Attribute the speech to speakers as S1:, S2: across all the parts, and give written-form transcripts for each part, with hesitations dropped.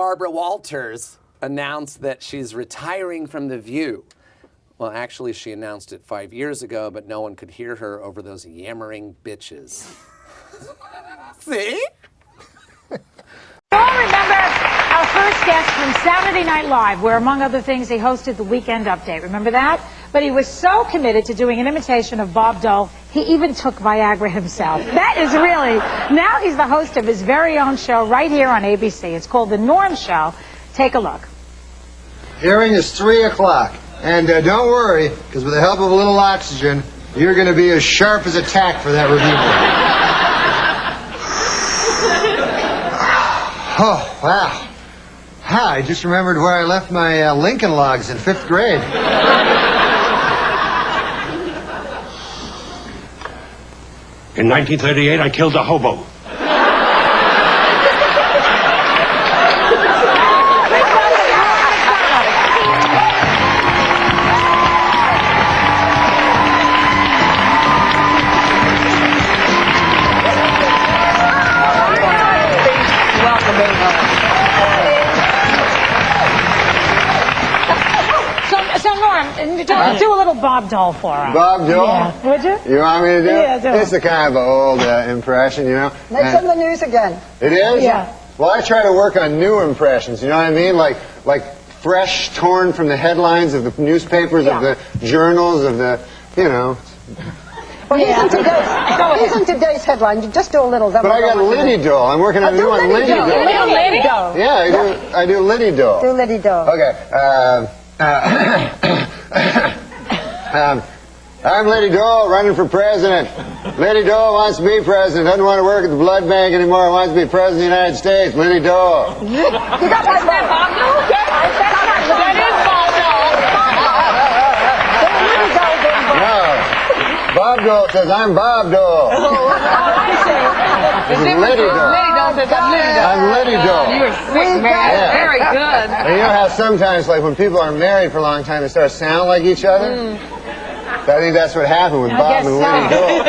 S1: Barbara Walters announced that she's retiring from The View. Well, actually, she announced it 5 years ago, but no one could hear her over those yammering bitches. See?
S2: All remember our first guest from Saturday Night Live, where, among other things, he hosted the Weekend Update. Remember that? But he was so committed to doing an imitation of Bob Dole, he even took Viagra himself. That is really... Now he's the host of his very own show right here on ABC. It's called The Norm Show. Take a look.
S3: Hearing is 3 o'clock. And don't worry, because with the help of a little oxygen, you're going to be as sharp as a tack for that review. Oh, wow. I just remembered where I left my Lincoln Logs in 5th grade.
S4: In 1938, I killed a hobo.
S2: Do a little Bob Dole for us.
S3: Bob Dole?
S2: Yeah. Would you?
S3: You want me to do it?
S2: Yeah, do it.
S3: It's a kind of an old impression, you know.
S5: It's in the news again.
S3: It is?
S2: Yeah.
S3: Well, I try to work on new impressions, you know what I mean? Like fresh, torn from the headlines of the newspapers, of the journals, of the, you know.
S5: Well, he's in today's headline. You just do a little.
S3: But I got Liddy Dole. I'm working on a new one, Liddy Dole.
S5: Liddy Dole.
S3: Yeah, I do Liddy Dole.
S5: Do Liddy Dole.
S3: Okay. I'm Liddy Dole, running for president. Liddy Dole wants to be president. Doesn't want to work at the blood bank anymore. Wants to be president of the United States. Liddy Dole.
S5: You got my vote.
S2: Bob Dole? That is Bob Dole.
S3: No. Bob Dole says, I'm Bob Dole. This is Liddy Dole. I'm Liddy Dole.
S6: You were sick, man.
S3: Yeah.
S6: Very good.
S3: And you know how sometimes, like, when people are married for a long time, they start to sound like each other? I think that's what happened with Bob and Liddy Dole.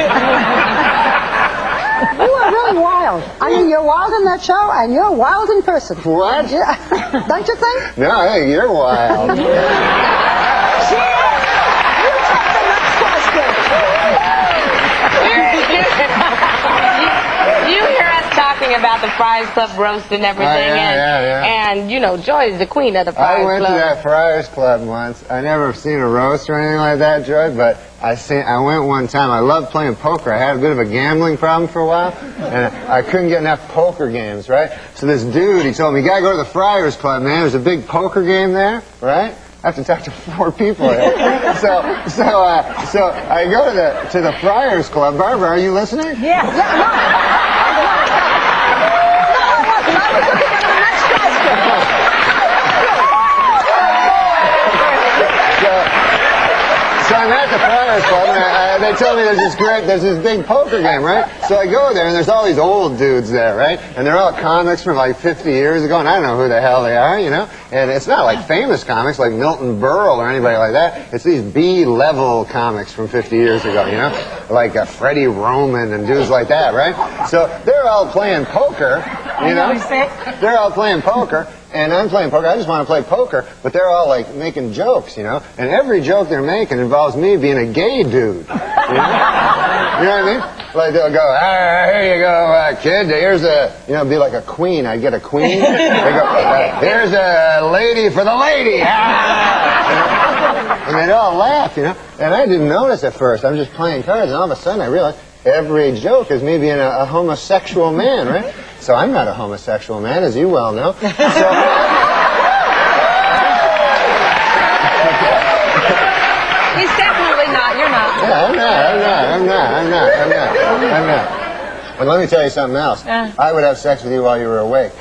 S5: You are really wild. I mean, you're wild in that show, and you're wild in person.
S3: What?
S5: Yeah. Don't you think?
S3: No, I think you're wild.
S6: You hear us talking about the Friars Club roast and everything, and you know, Joy is the queen of the Friars Club.
S3: I went to that Friars Club once. I never seen a roast or anything like that, Joy, but I went one time. I loved playing poker. I had a bit of a gambling problem for a while, and I couldn't get enough poker games, right? So this dude, he told me, you gotta go to the Friars Club, man. There's a big poker game there, right? I have to talk to 4 people here. So I go to the Friars Club. Barbara, are you listening?
S2: Yeah.
S3: So I'm at the Friars Club, and they tell me there's this big poker game, right? So I go there, and there's all these old dudes there, right? And they're all comics from like 50 years ago, and I don't know who the hell they are, you know? And it's not like famous comics like Milton Berle or anybody like that. It's these B-level comics from 50 years ago, you know? Like Freddie Roman and dudes like that, right? So they're all playing poker, you know? They're all playing poker. And I'm playing poker. I just want to play poker, but they're all like making jokes, you know. And every joke they're making involves me being a gay dude. You know, you know what I mean? Like they'll go, here you go, kid. Here's it'd be like a queen. I get a queen. They go, here's a lady for the lady. You know? And they'd all laugh, you know. And I didn't notice at first. I'm just playing cards, and all of a sudden I realized every joke is me being a homosexual man, right? So I'm not a homosexual man, as you well know. So,
S6: He's definitely not. You're not.
S3: Yeah, I'm not. And let me tell you something else. I would have sex with you while you were awake.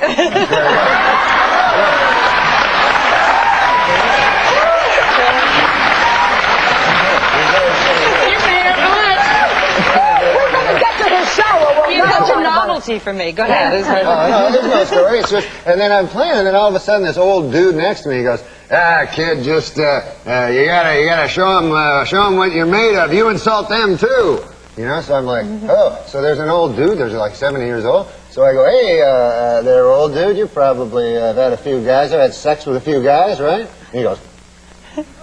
S6: Novelty for me. Go ahead.
S3: No, there's no story. It's just, and then I'm playing, and then all of a sudden, this old dude next to me goes, kid, just you gotta show him what you're made of. You insult them too. You know, so I'm like, oh, so there's an old dude, there's like 70 years old, So I go, hey, there, old dude, you probably have had a few guys. I've had sex with a few guys, right? And he goes,
S5: Well, so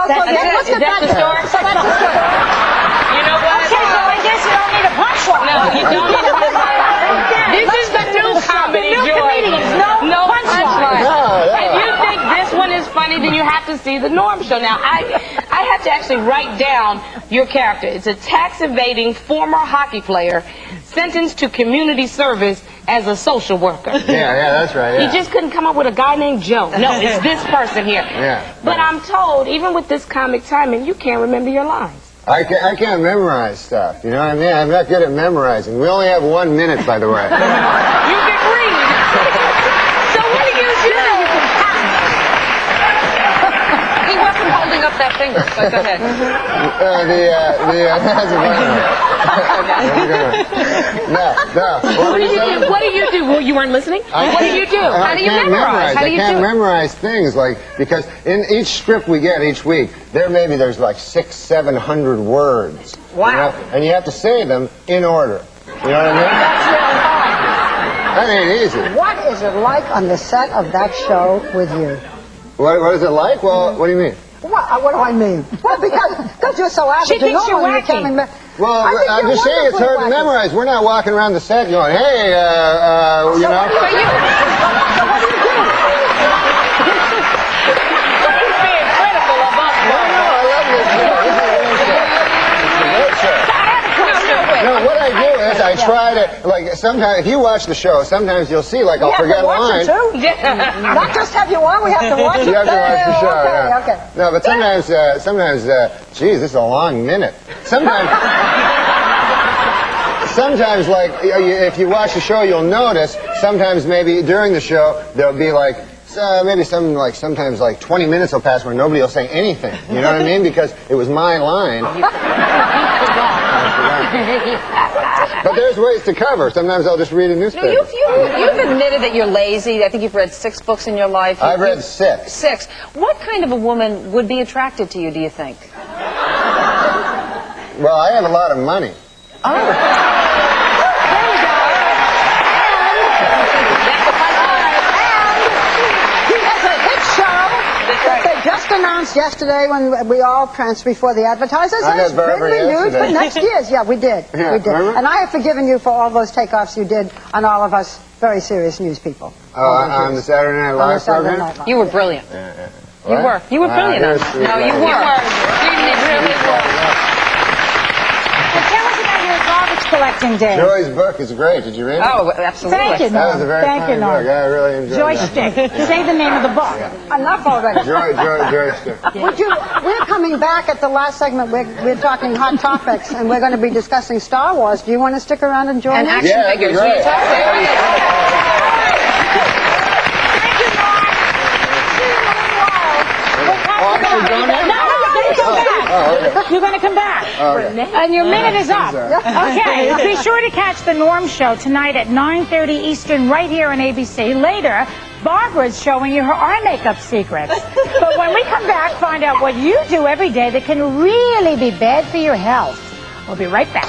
S5: let's get back
S6: That's the
S5: to
S6: story?
S5: So that's the story.
S6: You know what?
S2: Okay, so I guess you don't need a punchline.
S6: No, you don't need a punchline. This is the new comedy,
S2: The new
S6: Joy.
S2: comedians, no punchline.
S3: no.
S6: If you think this one is funny, then you have to see the Norm Show. Now, I had to actually write down your character. It's a tax-evading former hockey player sentenced to community service as a social worker.
S3: Yeah, that's right, yeah.
S6: He just couldn't come up with a guy named Joe. No, it's this person here.
S3: Yeah.
S6: But I'm told, even with this comic timing, you can't remember your lines.
S3: I can't memorize stuff, you know what I mean? I'm not good at memorizing. We only have 1 minute, by the way.
S6: You can read. So what do you do?
S7: He wasn't holding up that finger, so go ahead.
S3: That's a funny one. No.
S6: What do you do? Well, you weren't listening? What do you do? How do you memorize? How do you
S3: I can't
S6: do it?
S3: memorize things, like, because in each script we get each week, there's like 600-700 words.
S7: Wow.
S3: You know? And you have to say them in order. You know what I mean?
S5: That's really hard.
S3: That ain't easy.
S5: What is it like on the set of that show with you?
S3: What is it like? Well, what do you mean?
S5: What do I mean? Well, because you're so average.
S2: She thinks you're
S5: you can't
S2: wacky.
S5: remember.
S3: Well,
S5: I think
S3: I'm
S5: you're
S3: just saying it's hard to
S5: wonderfully wacky.
S3: memorize. We're not walking around the set going, hey, you know.
S5: So what do you do?
S6: He's being critical of us.
S3: No, I love this show. This is a great show. No, what I do is I try to, like, sometimes, if you watch the show, sometimes you'll see, like, I'll forget a line.
S5: Not just have you on, we have to watch it.
S3: You have to watch the show, yeah.
S5: Okay.
S3: No, but sometimes, geez, this is a long minute. Sometimes, like, if you watch the show, you'll notice, sometimes maybe during the show, there'll be like, sometimes like 20 minutes will pass where nobody will say anything. You know what I mean? Because it was my line. But there's ways to cover. Sometimes I'll just read a newspaper.
S7: You've admitted that you're lazy. I think you've read 6 books in your life.
S3: I've read 6.
S7: 6. What kind of a woman would be attracted to you, do you think?
S3: Well, I have a lot of money.
S5: He has a hit show that they just announced yesterday when we all pranced before the advertisers.
S3: I got
S5: It's been
S3: Burberry
S5: renewed for
S3: yesterday.
S5: next year's. Yeah, we did.
S3: Yeah,
S5: we did.
S3: remember?
S5: And I have forgiven you for all those takeoffs you did on all of us very serious news people.
S3: Oh, on the Saturday Night
S5: On the
S3: Live
S5: Saturday
S3: program?
S5: Night Live.
S7: You were brilliant.
S3: What?
S7: You were brilliant.
S3: you're
S7: on
S3: a
S7: that.
S3: sweet
S7: No, you
S3: lady.
S7: were.
S6: You really were.
S2: So tell us about your garbage collecting day.
S3: Joy's book is great. Did you read it?
S7: Oh, absolutely.
S2: Thank you,
S3: That was a
S2: Norm.
S3: very
S2: Thank
S3: fine
S2: you, Norm.
S3: book. I really enjoyed
S2: Joystick.
S3: that.
S2: Say the name of the book.
S5: Enough already.
S3: Joystick.
S5: We're coming back at the last segment. We're talking hot topics, and we're going to be discussing Star Wars. Do you want to stick around and join
S7: And
S5: us?
S7: action
S3: Yeah, that'd be
S7: figures.
S3: great. Oh, actually doing it?
S2: No, you're going to come back.
S3: Oh, okay.
S2: You're going to come back. And your minute is up. Okay, be sure to catch the Norm Show tonight at 9:30 Eastern right here on ABC. Later, Barbara's showing you her eye makeup secrets. But when we come back, find out what you do every day that can really be bad for your health. We'll be right back.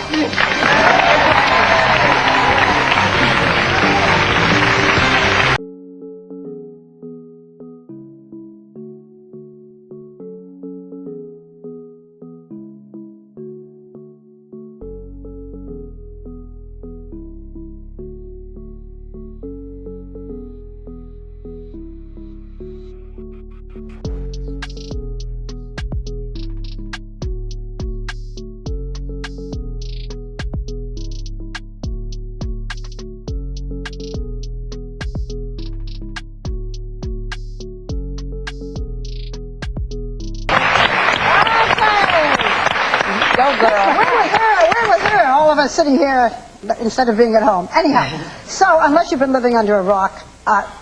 S7: Go, girl.
S5: Where was her? All of us sitting here instead of being at home. Anyhow, so unless you've been living under a rock,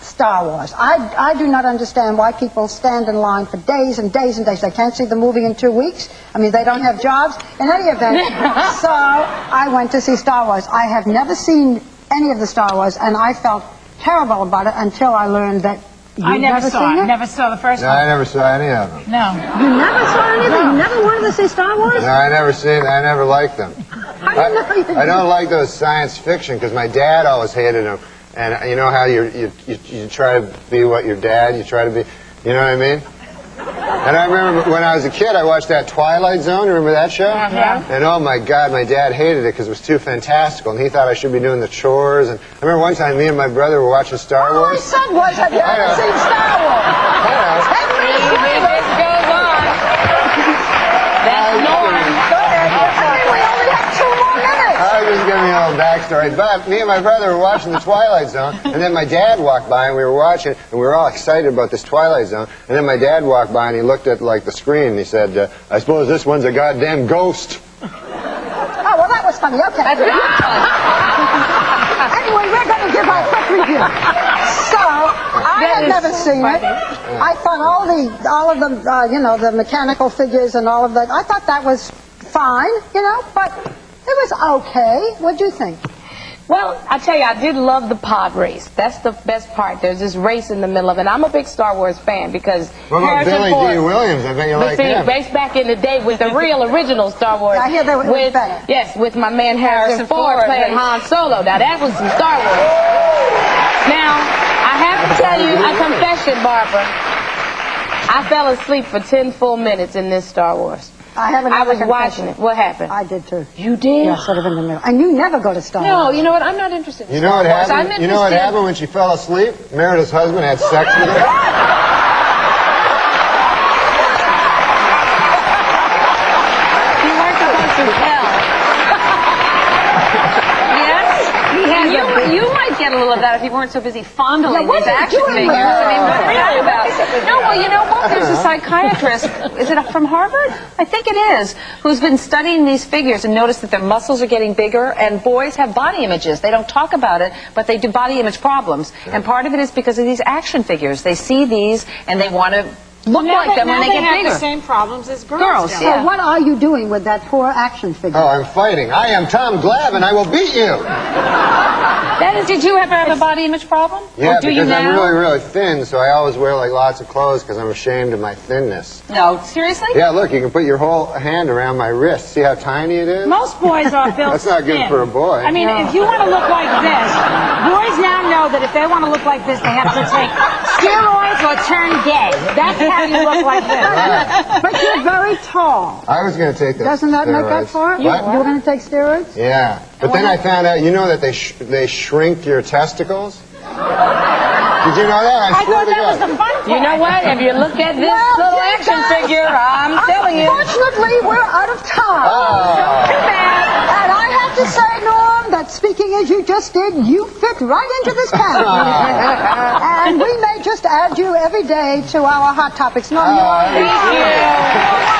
S5: Star Wars. I do not understand why people stand in line for days and days and days. They can't see the movie in 2 weeks. I mean, they don't have jobs. In any event, so I went to see Star Wars. I have never seen any of the Star Wars, and I felt terrible about it until I learned that
S2: I never saw
S5: seen
S2: it.
S5: it.
S2: Never saw the first
S3: No,
S2: one.
S3: I never saw any of them.
S2: No.
S5: You never saw anything? You never wanted to see Star Wars?
S3: No, I never liked them. I don't like those science fiction because my dad always hated them. And you know how you try to be what your dad, you try to be, you know what I mean? And I remember when I was a kid, I watched that Twilight Zone. Remember that show? And oh my God, my dad hated it because it was too fantastical, and he thought I should be doing the chores. And I remember one time, me and my brother were watching Star Wars.
S5: My son was. Have you ever seen Star Wars? 10 minutes later.
S6: This goes on. That's Norm.
S5: Go ahead. I mean, we only have 2 more minutes.
S3: I was just giving you a little backstory, but me and my brother were watching the Twilight Zone, and then my dad walked by, and we were watching, and we were all excited about this Twilight Zone, and then my dad walked by, and he looked at, like, the screen, and he said, I suppose this one's a goddamn ghost.
S5: Oh, well, that was funny. Okay. Anyway, we're going to give our quick review. So, I had never seen it. I thought all of the, you know, the mechanical figures and all of that, I thought that was fine, you know, but it was okay. What'd you think?
S6: Well, I tell you, I did love the pod race. That's the best part. There's this race in the middle of it. I'm a big Star Wars fan because
S3: What about
S6: Harrison
S3: Billy
S6: Ford,
S3: D. Williams? I bet you like him.
S6: race back in the day with the real original Star Wars.
S5: I hear that was
S6: with,
S5: better.
S6: Yes, with my man Harrison Ford playing Han Solo. Now that was some Star Wars. Now, I have to tell you a confession, Barbara. I fell asleep for 10 full minutes in this Star Wars.
S5: I
S6: was watching it. What happened?
S5: I did too.
S6: You did?
S5: Yeah, sort of in the middle. And you never go to Star Wars.
S7: No, you know what? I'm not interested in
S3: You know
S7: Star
S3: what
S7: Wars. I'm
S3: happened? You know what
S7: interested-
S3: happened when she fell asleep? Meredith's husband had sex with her.
S6: You weren't supposed to tell.
S7: Yes? You might get a little of that if you weren't so busy fondling
S5: Yeah, what
S7: these
S5: are you
S7: action
S5: doing
S7: figures.
S5: with
S7: I mean,
S5: her?
S7: what really about? No, well, you know what? There's a psychiatrist. Is it from Harvard? I think it is. Who's been studying these figures and noticed that their muscles are getting bigger, and boys have body images. They don't talk about it, but they do body image problems. And part of it is because of these action figures. They see these and they want to look like them when they get
S2: have
S7: bigger.
S2: the same problems as girls.
S7: Girls,
S2: do.
S5: So
S7: yeah.
S5: what are you doing with that poor action figure?
S3: Oh, I'm fighting. I am Tom Glav, and I will beat you.
S7: Did you ever have a body image problem?
S3: Yeah,
S7: or do you
S3: because I'm
S7: now?
S3: really, really thin, so I always wear like lots of clothes because I'm ashamed of my thinness.
S7: No, seriously?
S3: Yeah, look, you can put your whole hand around my wrist. See how tiny it is?
S2: Most boys are built
S3: That's not good
S2: thin.
S3: for a boy.
S2: I mean, if you want to look like this, boys now know that if they want to look like this, they have to take steroids or turn gay. That's how you look like this.
S5: But you're very tall.
S3: I was going to take those
S5: Doesn't that make up
S3: steroids.
S5: for it?
S3: What?
S5: You're going to take steroids?
S3: Yeah, but then I found out, you know that they shrink your testicles? Did you know that?
S2: I
S3: swear
S2: thought
S3: to
S2: that was
S3: God.
S2: the fun part.
S6: You know what? If you look at this
S5: Well,
S6: little
S5: dear
S6: action
S5: guys,
S6: figure, I'm telling you.
S5: Unfortunately, we're out of time.
S3: Oh.
S5: Too bad. And I have to say, Norm, that speaking as you just did, you fit right into this category. And we may just add you every day to our Hot Topics. Norm, you are
S3: Thank
S6: you.